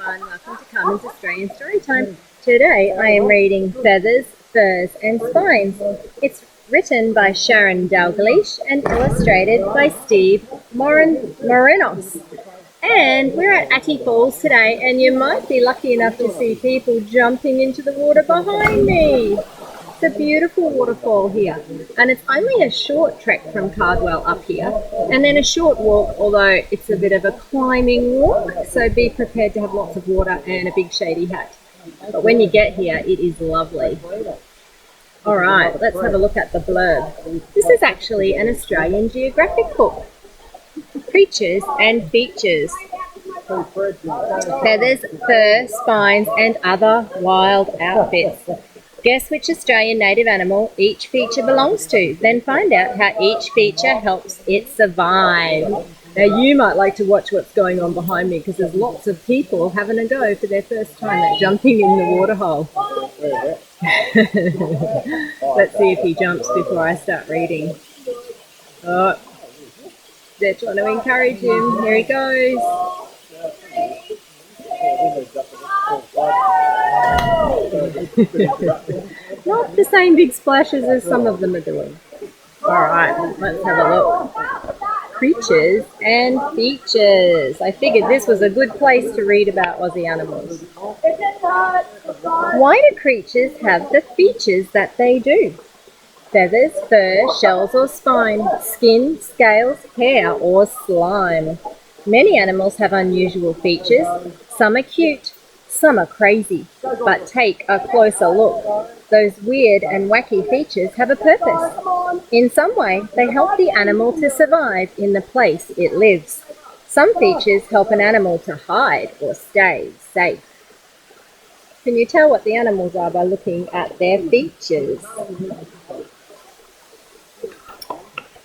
everyone, welcome to Carmen's Australian Storytime. Today I am reading Feathers, Furs and Spines. It's written by Sharon Dalgleish and illustrated by Steve Morinos. And we're at Attie Falls today, and you might be lucky enough to see people jumping into the water behind me. It's a beautiful waterfall here, and it's only a short trek from Cardwell up here, and then a short walk, although it's a bit of a climbing walk, so be prepared to have lots of water and a big shady hat. But when you get here, it is lovely. Alright, let's have a look at the blurb. This is actually an Australian Geographic book. Creatures and features. Feathers, fur, spines and other wild outfits. Guess which Australian native animal each feature belongs to, then find out how each feature helps it survive. Now you might like to watch what's going on behind me because there's lots of people having a go for their first time at jumping in the waterhole. Let's see if he jumps before I start reading. Oh, they're trying to encourage him. Here he goes. Not the same big splashes as some of them are doing. Alright, let's have a look. Creatures and features. I figured this was a good place to read about Aussie animals. Why do creatures have the features that they do? Feathers, fur, shells or spine, skin, scales, hair or slime. Many animals have unusual features. Some are cute, some are crazy. But take a closer look. Those weird and wacky features have a purpose. In some way, they help the animal to survive in the place it lives. Some features help an animal to hide or stay safe. Can you tell what the animals are by looking at their features?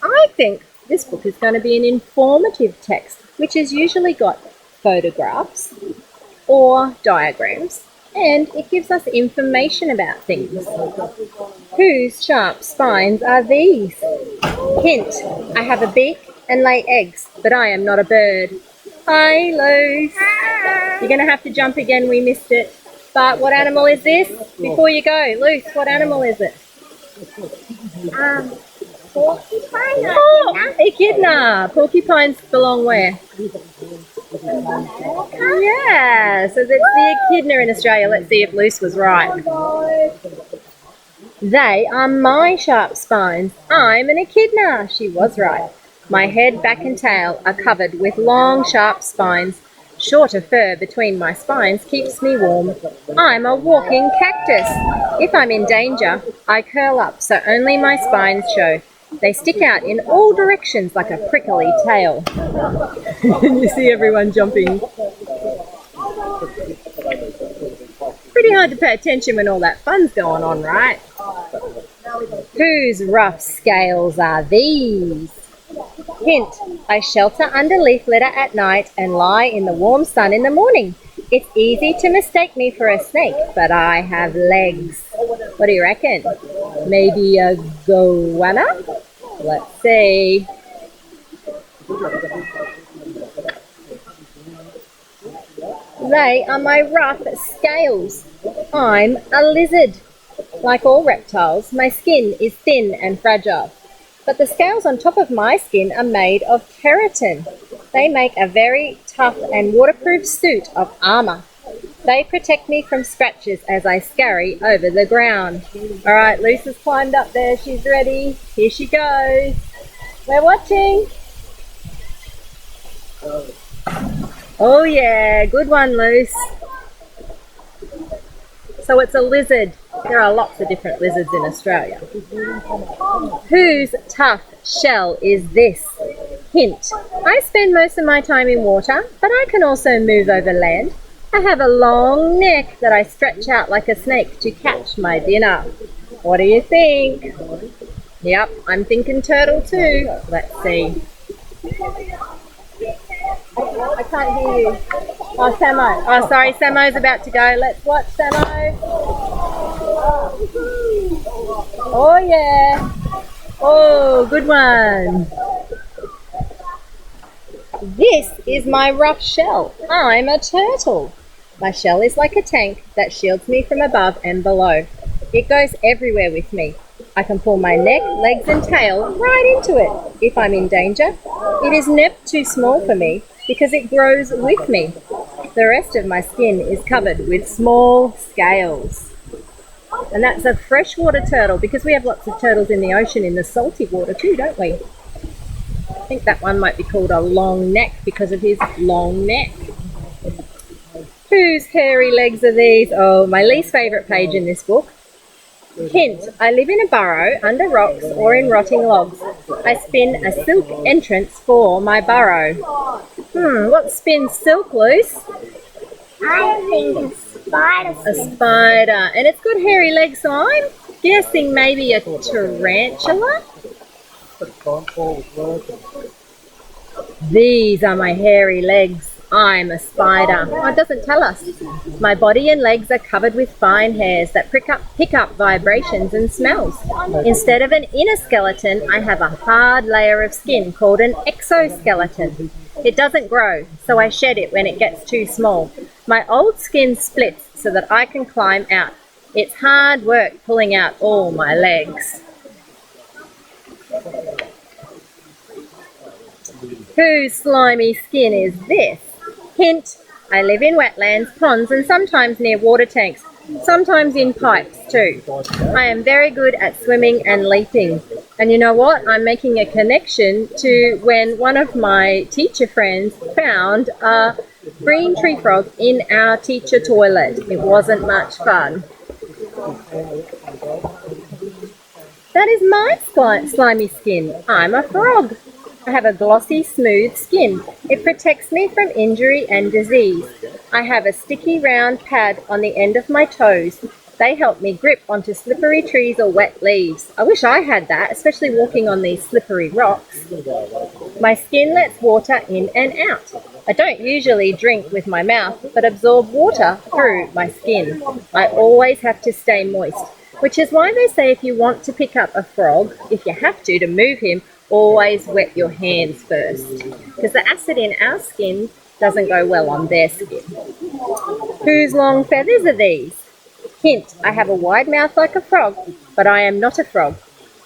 I think this book is going to be an informative text, which has usually got photographs or diagrams, and it gives us information about things. Whose sharp spines are these? Hint, I have a beak and lay eggs, but I am not a bird. Hi, Luce. You're going to have to jump again, we missed it. But what animal is this? Before you go, Luce, what animal is it? Porcupine. Oh, Echidna. Porcupines belong where? Yeah, so that's the Echidna in Australia. Let's see if Luce was right. They are my sharp spines. I'm an Echidna. She was right. My head, back and tail are covered with long, sharp spines. Shorter fur between my spines keeps me warm. I'm a walking cactus. If I'm in danger, I curl up so only my spines show. They stick out in all directions like a prickly tail. You see everyone jumping. Pretty hard to pay attention when all that fun's going on, right? Whose rough scales are these? Hint, I shelter under leaf litter at night and lie in the warm sun in the morning. It's easy to mistake me for a snake, but I have legs. What do you reckon? Maybe a goanna? Let's see. They are my rough scales. I'm a lizard. Like all reptiles, my skin is thin and fragile. But the scales on top of my skin are made of keratin. They make a very tough and waterproof suit of armor. They protect me from scratches as I scurry over the ground. All right, Luce has climbed up there. She's ready. Here she goes. We're watching. Oh yeah, good one, Luce. So it's a lizard. There are lots of different lizards in Australia. Whose tough shell is this? Hint, I spend most of my time in water, but I can also move over land. I have a long neck that I stretch out like a snake to catch my dinner. What do you think? Yep, I'm thinking turtle too. Let's see. I can't hear you. Oh, Samo. Oh, sorry, Samo's about to go. Let's watch Samo. Oh, yeah. Oh, good one. This is my rough shell. I'm a turtle. My shell is like a tank that shields me from above and below. It goes everywhere with me. I can pull my neck, legs and tail right into it if I'm in danger. It is never too small for me because it grows with me. The rest of my skin is covered with small scales. And that's a freshwater turtle, because we have lots of turtles in the ocean in the salty water too, don't we? I think that one might be called a long neck because of his long neck. Whose hairy legs are these? Oh, my least favourite page in this book. Hint, I live in a burrow, under rocks or in rotting logs. I spin a silk entrance for my burrow. What spins silk, Luce? I think a spider. A spider. And it's got hairy legs, so I'm guessing maybe a tarantula? These are my hairy legs. I'm a spider. Oh, it doesn't tell us. My body and legs are covered with fine hairs that pick up vibrations and smells. Instead of an inner skeleton, I have a hard layer of skin called an exoskeleton. It doesn't grow, so I shed it when it gets too small. My old skin splits so that I can climb out. It's hard work pulling out all my legs. Whose slimy skin is this? Hint, I live in wetlands, ponds and sometimes near water tanks, sometimes in pipes too. I am very good at swimming and leaping. And you know what? I'm making a connection to when one of my teacher friends found a green tree frog in our teacher toilet. It wasn't much fun. That is my slimy skin. I'm a frog. I have a glossy, smooth skin. It protects me from injury and disease. I have a sticky, round pad on the end of my toes. They help me grip onto slippery trees or wet leaves. I wish I had that, especially walking on these slippery rocks. My skin lets water in and out. I don't usually drink with my mouth, but absorb water through my skin. I always have to stay moist, which is why they say if you want to pick up a frog, if you have to move him, always wet your hands first, because the acid in our skin doesn't go well on their skin. Whose long feathers are these? Hint, I have a wide mouth like a frog, but I am not a frog.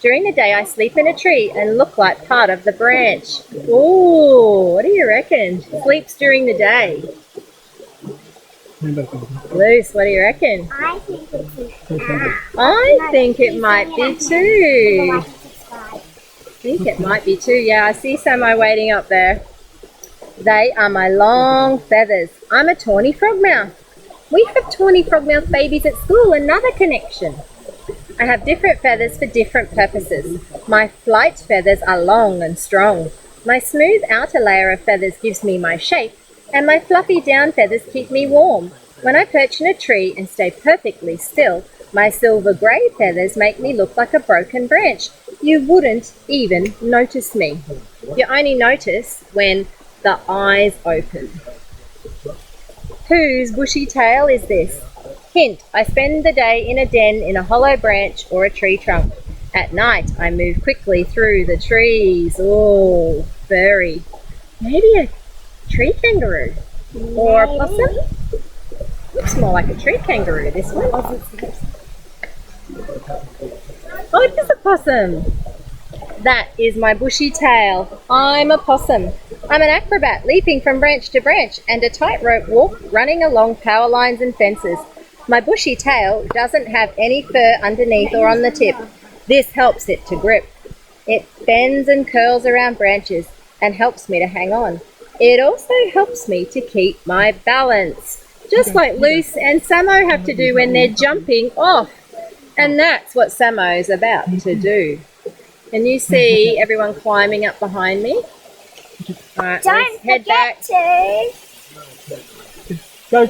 During the day I sleep in a tree and look like part of the branch. Ooh, what do you reckon? Sleeps during the day. Luce, what do you reckon? I think it's an ant. I think it might be too. I think it might be too. Yeah, I see Samo waiting up there. They are my long feathers. I'm a tawny frogmouth. We have tawny frogmouth babies at school, another connection. I have different feathers for different purposes. My flight feathers are long and strong. My smooth outer layer of feathers gives me my shape, and my fluffy down feathers keep me warm. When I perch in a tree and stay perfectly still, my silver grey feathers make me look like a broken branch. You wouldn't even notice me. You only notice when the eyes open. Whose bushy tail is this? Hint, I spend the day in a den in a hollow branch or a tree trunk. At night, I move quickly through the trees. Oh, furry. Maybe a tree kangaroo or a possum? Looks more like a tree kangaroo, this one. Oh, it is a possum. That is my bushy tail. I'm a possum. I'm an acrobat, leaping from branch to branch, and a tightrope walk running along power lines and fences. My bushy tail doesn't have any fur underneath or on the tip. This helps it to grip. It bends and curls around branches and helps me to hang on. It also helps me to keep my balance, just like Luce and Samo have to do when they're jumping off. And that's what Samo's about to do. Can you see everyone climbing up behind me? All right, Don't head forget back. to Go.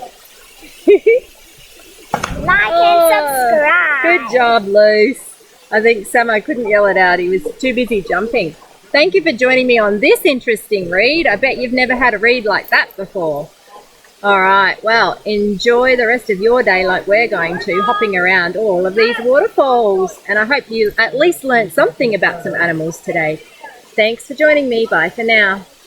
like and subscribe. Good job, Luce. I think Samo couldn't yell it out. He was too busy jumping. Thank you for joining me on this interesting read. I bet you've never had a read like that before. All right, well, enjoy the rest of your day like we're going to, hopping around all of these waterfalls. And I hope you at least learned something about some animals today. Thanks for joining me. Bye for now.